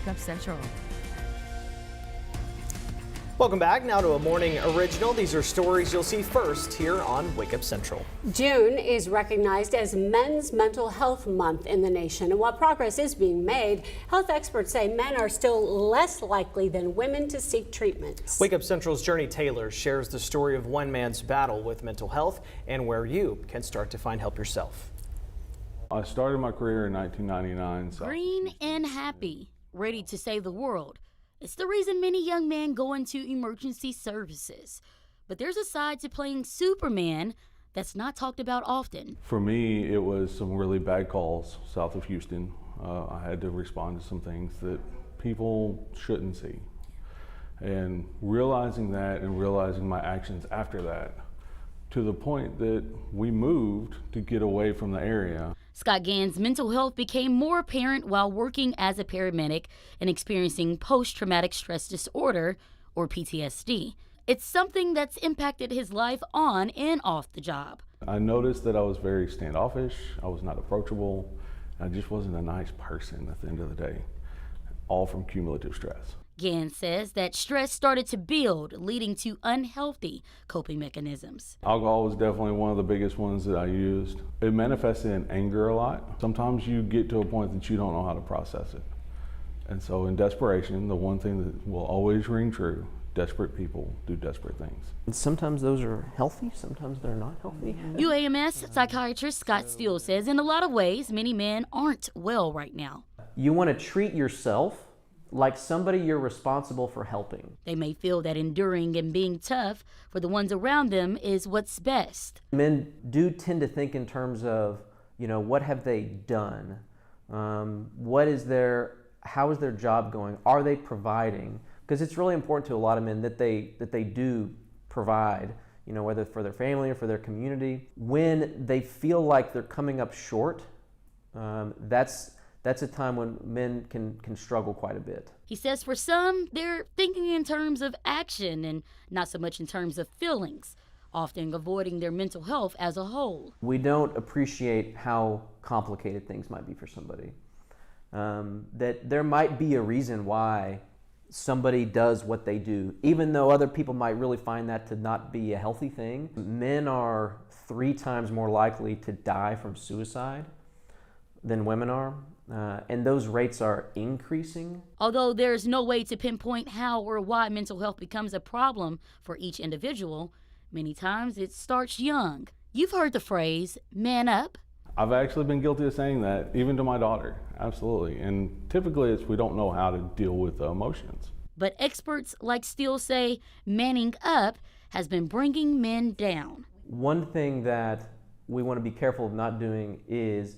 Wake Up Central. Welcome back now to a morning original. These are stories you'll see first here on Wake Up Central. June is recognized as Men's Mental Health Month in the nation. And while progress is being made, health experts say men are still less likely than women to seek treatments. Wake Up Central's Journey Taylor shares the story of one man's battle with mental health and where you can start to find help yourself. I started my career in 1999. Green and happy, ready to save the world. It's the reason many young men go into emergency services. But there's a side to playing Superman that's not talked about often. For me, it was some really bad calls south of Houston. I had to respond to some things that people shouldn't see. And realizing that and realizing my actions after that, to the point that we moved to get away from the area. Scott Gann's mental health became more apparent while working as a paramedic and experiencing post-traumatic stress disorder, or PTSD. It's something that's impacted his life on and off the job. I noticed that I was very standoffish, I was not approachable, I just wasn't a nice person at the end of the day, all from cumulative stress. Gann says that stress started to build, leading to unhealthy coping mechanisms. Alcohol was definitely one of the biggest ones that I used. It manifested in anger a lot. Sometimes you get to a point that you don't know how to process it. And so in desperation, the one thing that will always ring true, desperate people do desperate things. Sometimes those are healthy, sometimes they're not healthy. UAMS psychiatrist Scott Steele says in a lot of ways, many men aren't well right now. You want to treat yourself like somebody you're responsible for helping. They may feel that enduring and being tough for the ones around them is what's best. Men do tend to think in terms of, what have they done? How is their job going? Are they providing? Because it's really important to a lot of men that they do provide, whether for their family or for their community. When they feel like they're coming up short, that's a time when men can struggle quite a bit. He says for some, they're thinking in terms of action and not so much in terms of feelings, often avoiding their mental health as a whole. We don't appreciate how complicated things might be for somebody. That there might be a reason why somebody does what they do, even though other people might really find that to not be a healthy thing. Men are 3 times more likely to die from suicide than women are. And those rates are increasing. Although there's no way to pinpoint how or why mental health becomes a problem for each individual, many times it starts young. You've heard the phrase, man up. I've actually been guilty of saying that, even to my daughter, absolutely. And typically it's we don't know how to deal with the emotions. But experts like Steele say manning up has been bringing men down. One thing that we want to be careful of not doing is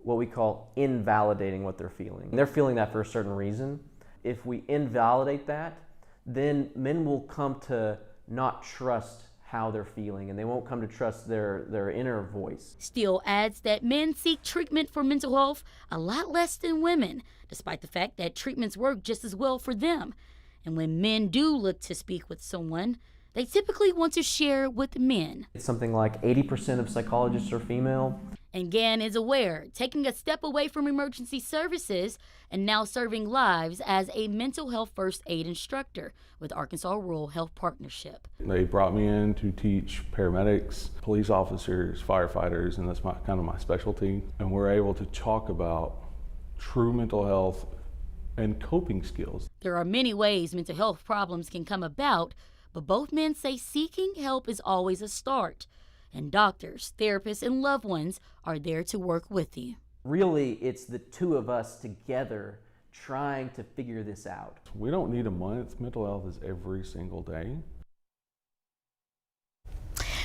what we call invalidating what they're feeling. They're feeling that for a certain reason. If we invalidate that, then men will come to not trust how they're feeling, and they won't come to trust their inner voice. Steele adds that men seek treatment for mental health a lot less than women, despite the fact that treatments work just as well for them. And when men do look to speak with someone, they typically want to share with men. It's something like 80% of psychologists are female. And Gann is aware, taking a step away from emergency services and now serving lives as a mental health first aid instructor with Arkansas Rural Health Partnership. They brought me in to teach paramedics, police officers, firefighters, and that's kind of my specialty. And we're able to talk about true mental health and coping skills. There are many ways mental health problems can come about, but both men say seeking help is always a start. And doctors, therapists, and loved ones are there to work with you. Really, it's the two of us together trying to figure this out. We don't need a month. Mental health is every single day.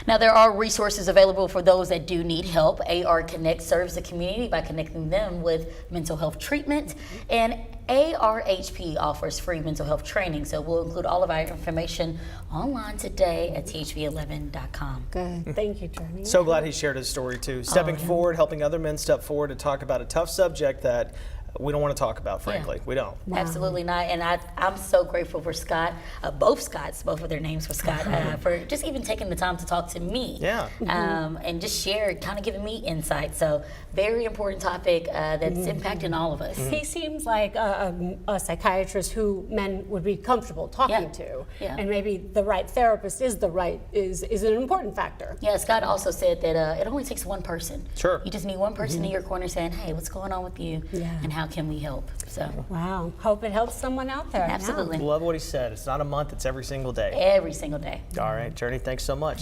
Now, there are resources available for those that do need help. AR Connect serves the community by connecting them with mental health treatment, and ARHP offers free mental health training. So we'll include all of our information online today at thv11.com. Good. Thank you, Journey. So glad he shared his story too. Stepping forward, helping other men step forward to talk about a tough subject that we don't want to talk about, frankly. We don't. Absolutely not. And I'm so grateful for Scott, both Scotts, both of their names were Scott, for just even taking the time to talk to me. Yeah. And just share, kind of giving me insight. So very important topic that's impacting all of us. He seems like a psychiatrist who men would be comfortable talking to, and maybe the right therapist is an important factor. Yeah, Scott also said that it only takes one person. Sure. You just need one person in your corner saying, "Hey, what's going on with you? And how can we help?" So. Wow. Hope it helps someone out there. Absolutely. Love what he said. It's not a month, it's every single day. Every single day. All right, Journey, thanks so much.